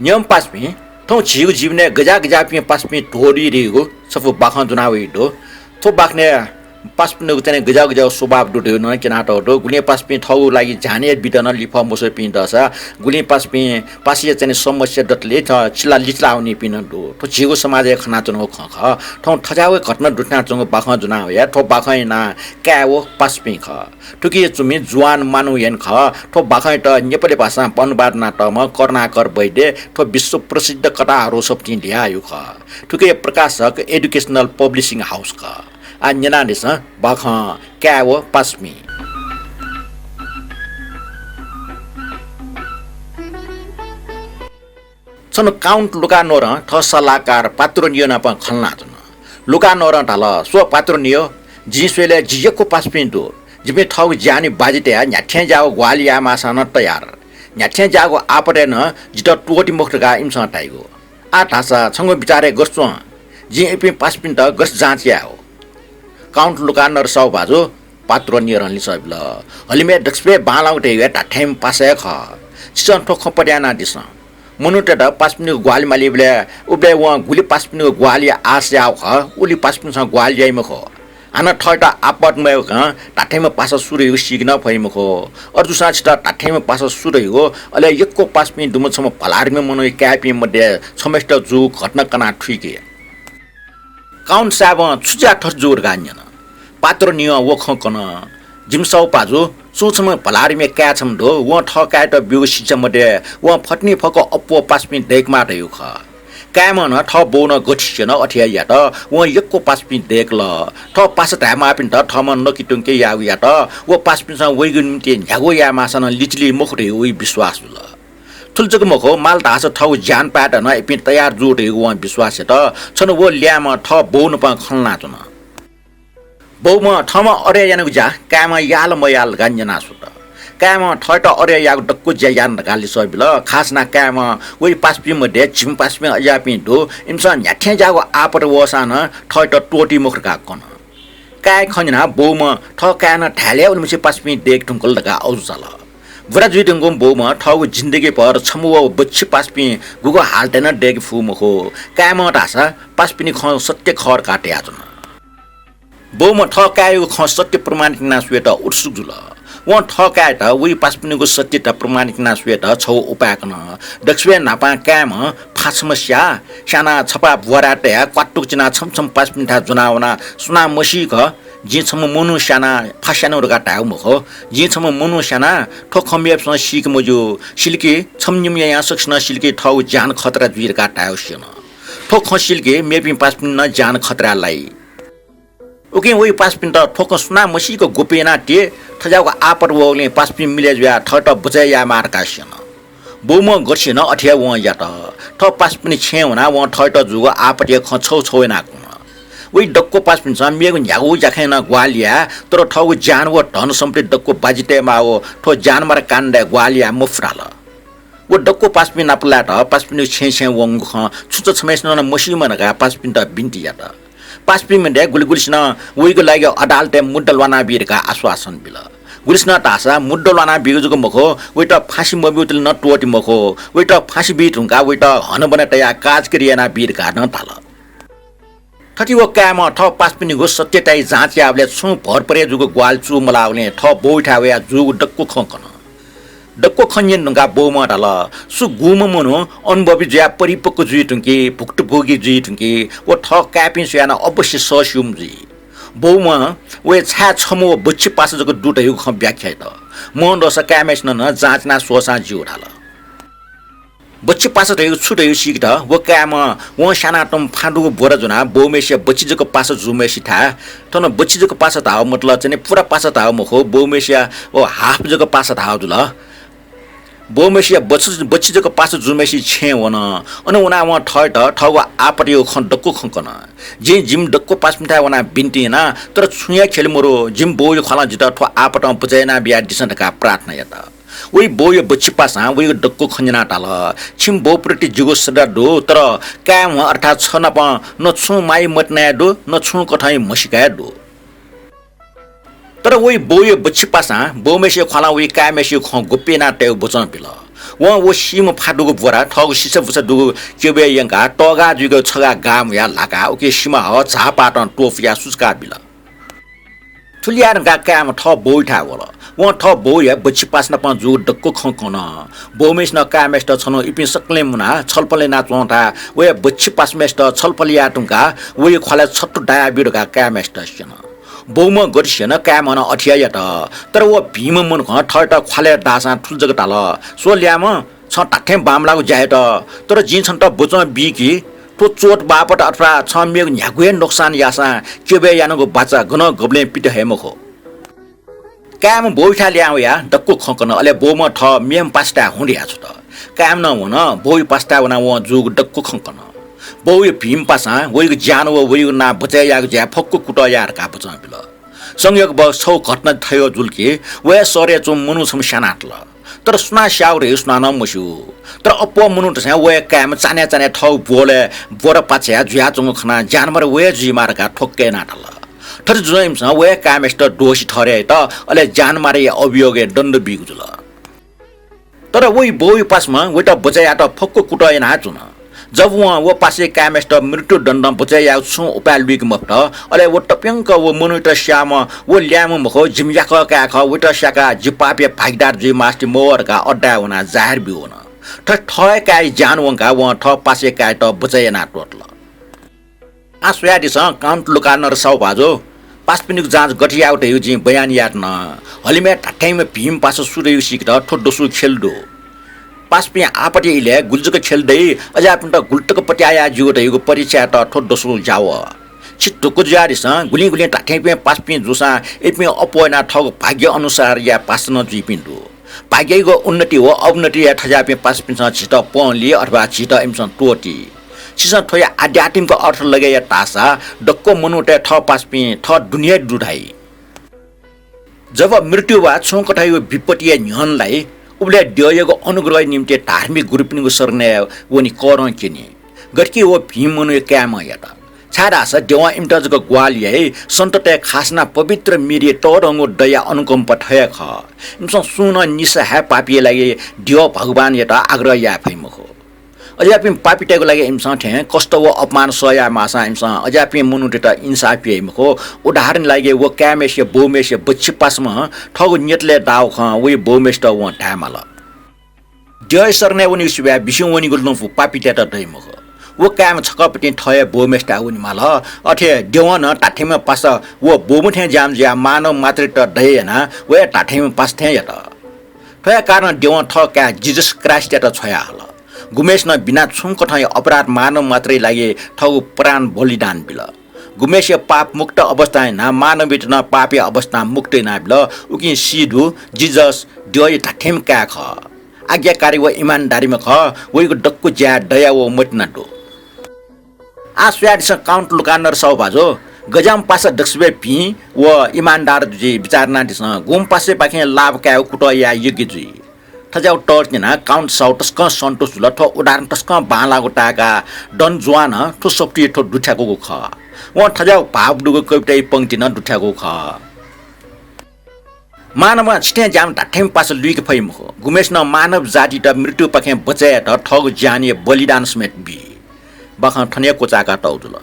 नियम पासपी थो झिउ जीवने गजा गजा पि पासपी ढोरी रेगो सफो बाखा जुनावे दो थो बाखने पासपी नगुतने गजा गजा स्वभाव दुड्यो न केनाटो दो गुले पासपी थौ लागि जाने बिटन लिफ मोसो पिन दसा गुले पासपी पासिए चाहिँ समस्या दतले छ चिला लिचलाउने पिन दो थो झिउ समाज खना चनो ख ख थौ ठजावे घटना दुट्ना चंगो बाखा जुनावे या थो बाखै ना क्याओ पासपी ख ठुकी चुमी जुवान मानु यन ख थो बाखै त नेपाली भाषा अनुवाद नाटकमा कर्णाकर वैद्य थो विश्व प्रसिद्ध कथाहरू सब ति ल्यायो ख ठुकी प्रकाशक एजुकेशनल पब्लिशिङ हाउस ख आ न्यानानिस बाख क्याओ पासमी सन काउन्ट लुका नोर थ सलाहकार पात्र नियना प खल्ना जन लुका नोर ढाल सो पात्र नियो जिसवेले जियको पासमी दो जिमे ठौ जानी बाजिते न्याठ्या जाओ ग्वालिया मासन तयार न्याठ्या जागो आपरे न जित टोटी मुखगा इमसा टाइगो आ ठासा छंगो बिचारे गर्छु जि एपि पासपिन त गस जाँचिया हो काउन्ट लुकानर सौ बाजु पात्र नियरनली सबल हलिमे दक्सपे बालाउटे टाठेम पासे ख चिसन ठोख पड्याना दिस मनुटे द पासपिन ग्वाली मालिबले उबे व गुली पासपिन ग्वाली आस्या ख उली पासपिन स ग्वाली जाइम ख आना ठटा आपतमय ख टाठेम पास सुरे सिग्न फैम ख अर्जुसा छिटा टाठेम पास सुरे हो अले यक्को पासपिन दुमसम भलारमे मनो क्यापी मध्ये समेष्ट जु घटना कना ठिके काउन्ट साब छुजा ठस जोर गान्यन पात्र निय वख कन जिमसौ पाजु सोचम भलारमे क्याछम दो व ठकाय त बिउ सिच मध्ये व फट्नी फक अपो पासपिन देखमा रह्यो ख कामन ठ बोन गठिसन अठिया या त व यक्को पासपिन देख ल ठ पास धामा पिन त ठम नकिटुङके याउ या त व पासपिन स वइगु निम्ति झ्यागो या मासन लिचली मुखरे उइ विश्वास ल थुल्चक मखो माल धास ठौ ज्यान पाट न एपि तयार जोडे व विश्वास त छन व ल्याम ठ बोन प खल्ना चन बौम ठम अरे यानको जा काम याल मयाल गान्जना सुत काम ठट अरे याको डक्को ज्यान गाली सबिल खास ना काम वइ पासपि मध्ये छिम पासपि अयापि दो इमसन न्याठ्या जागो आपर वसान ठट टोटी मुखका कन काय खन्ना बौम ठ कान ढाले उनमसे पासपि देख ठुंकल लगा औजल वरा जुइदंगो बौम ठौ जिन्दगी पर छमु बच्ची पासपि गुगो हालटेन देख फुमखो काम ढासा पासपिनी ख सत्य खर काटे आजन बौम ठकायो ख सत्य प्रमाणिक नासुएट उत्सुक जुल व ठकाय त उइ पासपिनीको सत्य त प्रमाणिक नासुएट छौ उपाकन दक्षवे नापा काम फासमस्या साना छपा वराटे क्वाटुक चिना छमछम पासपिन्था जुनावना सुना मसिक जे छम मनु साना फास्यानो रगा टाउ मखो जे छम मनु साना ठोखमियप सिक मजु सिल्के छमनिम या सक्सन सिल्के ठौ जान खतरा जुइरका टाउ सेन ठोख सिल्के मेपि पासपिन न जान खतरा लाई ओके वइ पासपिन त ठोक सुना मसिको गोपेना टे ठजाको आपर वले पासपिन मिलेज्या ठट बजाया मारका सेन बौम गर्छिन अठिया व या त ठ पासपिन छेउना व ठट जुगो आपटे ख छौ छौना वइ डक्को पासपिन छ मेगु झ्यागु जाखेन ग्वालिया तर ठगु जान व धन सम्पत्ति डक्को बाजिते माओ ठो जानमार काण्डे ग्वालिया मुफ्राल वो डक्को पासपिन नापला त पासपिन छे छे वंग ख छुच छमेसन न मसिमनका पासपिन त बिन्ती या त पासपिन मन्डे गुलगुलिसन वइको लागि अदालते मुद्दलवाना बिरका आश्वासन बिल गुलिसन तासा मुद्दलवाना बिगजुको मखो वइ त फाँसी मबिउतल न टोटी मखो वइ त फाँसी बिट हुँका वइ त हन बने तया काज करियाना बिरका न थाल ठटी वो काम ठ पासपिनी गो सत्यताई जाँच्यावले छु भर परे जुगो ग्वाल चु मलाउने ठ बोइठावे जुगो डक्को खकन डक्को खन्यन नुगा बोम ढल सु गुम मनो अनुभवी ज्या परिपक्व जुइ टुंकी भुक्त भोगी जुइ टुंकी वो ठ कापिन सुयाना अवश्य सस्युम जी बोम वे छा छमो बच्ची पास जको दुटै ख व्याख्या त मन रस कामेस न जाँचना सोसा जिउ ढल बच्ची पास रहेको छुटै सिक्ट वो काम वो साना टम फाडुको बोरा जुना बोमेसिया बच्ची जको पास जुमेसी था तन बच्ची जको पास था मतलब चाहिँ पुरा पास था मखो बोमेसिया ओ हाफ जको पास था जुल बोमेसिया बच्ची जको पास जुमेसी छे वन अन उना व ठट ठव आपटियो ख डक्को खकन जे जिम डक्को पास मिठा वना बिन्टिना तर छुया खेलमरो जिम बोय खला जित ठो आपट बजैना बिया दिसनका प्रार्थना यता वइ बोय बच्ची पासा वइ डक्को खन्जना टाल छिम बोप्रति जुगो सदा दो तर काम अर्थात छन प न छु माई मटना दो न छु कठाई मसिका दो तर वइ बोय बच्ची पासा बोमेसे खला वइ कामेसे ख गोपेना टेउ बचन पिल वो सिम फाडुको बोरा ठग सिस बुस दुगु केबे यंगा टगा जुगो छगा गाम या लागा ओके सिमा ह झापाट टोफिया सुस्का बिल ठुलियार गा काम ठ बोइठा वला वो ठ बोय बच्ची पास्न प जु डक्को खकन बोमेस न कामेस्ट छनो इपि सकले मुना छलपले ना चोंटा वे बच्ची पासमेस्ट छलपलिया टुंगा वे खला छट्टु डाया बिडगा कामेस्ट छन बौम गरिसन कामन अठिया त तर वो भीम मन ख ठट खले दासा ठुजग ताल सो ल्याम छ टाठे बामलाको जाय त तर जिन छन त बुच बिकी तो चोट बापट अथवा छ मेग न्यागुए नोक्सान यासा केबे यानको बाचा गन गब्ले पिट हेमखो काम बोइठा ल्याउ या डक्को खकन अले बोम ठ मेम पास्टा हुँडिया छु त काम न हुन बोइ पास्टा वना व जुग डक्को खकन बोइ भीम पासा वइ ज्यान वइ ना बचे याग ज्या फक्को कुट यार का बच बिल संयोग ब छौ घटना थयो जुल्के वे सरे चु मुनु छम सानाटल तर सुना स्याउरे सुना न मसु तर अपो मुनु त वे काम चाने चाने ठौ बोले बोर पाछ्या जुया चंग खना जानवर वे जी मारका ठोक्के नाटल तर जुइम स वे कामेस्ट दोषी ठरे त अले जान मारे अभियोगे दण्ड बिगुजुल तर वइ बोइ पासमा वे त बचाया त फक्को कुटय ना चुन जब वो पासे कामेस्ट मृत्यु दण्ड बचाया छु उपाल बिग मफ्ट अले वो टप्यंक वो मुनुट श्याम वो ल्याम मखो जिमयाक का ख what Shaka जिपापे भागदार G Masti more का अड्डा हुना जाहेर बिउन ठ ठय काय जानवंका व ठ पासे काय त बचाया ना टोटल आ सोयादिस काउन्ट लुकानर साउ बाजो पासपिनिक जाँच गठियाउट यो जि बयान यात न हलिमे ठट्टैमे भीम पास सुरयु सिक त ठोडसु खेल्दो पासपि आपटे इले गुल्जक खेल्दै अझा पनि त गुल्टक पट्याया जुट यो परीक्षा त ठोडसु जाव छिट्टोको जारिस गुली गुली ठट्टैमे पासपि जुसा एपि अपोना ठग भाग्य अनुसार या पासन जिपिन्दो भाग्यको उन्नति हो अवनति या ठजापि पासपि छिट पली अथवा छिट एमसन टोटी सिसा थोया आध्यात्मिक अर्थ लगाया तासा डक्को मनुटे ठ पासपि ठ दुनिया दुधाई जब मृत्यु वा छोकटायो विपत्तिय न्हनलाई उले दयको अनुग्रह निम्ति धार्मिक गुरुपिनको सर्ने वनि करन किनि गटकी वो भीम मनु क्याम यात छाडास देवा इम्टजको ग्वालिए सन्तते खासना पवित्र मिरे टरंगो दया अनुकम्प ठय ख इमस सुन निस है पापिए लागि देव भगवान यता आग्रह या फैमखो अझापि पापिटेको लागि इमस थे कष्ट व अपमान सया मासा इमस अझापि मनुटेटा इन्साफ येमखो उदाहरण लागि वो क्यामेश बोमेश बच्ची पासमा ठगु नेटले दाउ ख वे बोमेश त व ठामाल जय सरने उनी सुबा बिसु वनी गुल्नु पापिटेटा दैमखो वो काम छकपटि ठय बोमेश ता उनी माल अथे देवन टाठेमा पास वो बोमुथे जाम ज्या मानव मात्र त दैना वे टाठेमा पास थे यत ठय कारण देवन ठ का जीसस क्राइस्ट त छया हल गुमेश न बिना छुङको ठय अपराध मानव मात्रै लागि ठगु प्राण बलिदान बिल गुमेश पाप मुक्त अवस्था न मानव न पापे अवस्था मुक्त न बिल उकि सिधु जीसस दय ठठेम का ख आज्ञाकारी व ईमानदारीमा ख वइको डक्कु ज्या दया व मटना दो आ स्याडस काउन्ट लुकानर सौ बाजो गजाम पास दक्सबे पि व ईमानदार जी विचारना दिस गुम पासे पाखे लाभ का कुट या योग्य जी ठजाउ टर्चना काउन्ट साउटस्क सन्तोष लठ उदाहरण टस्क बालाको टाका डन जुवान ठो सप्टी ठो दुठ्याको ख व ठजाउ भाव दुगो कविता पंक्ति न दुठ्याको ख मानव छिटे जाम ढाठेम पास लुइक फैम हो गुमेश न मानव जाति त मृत्यु पखे बचाए त ठग जानिए बलिदान समेत बि बख ठने कोचाका टौजुल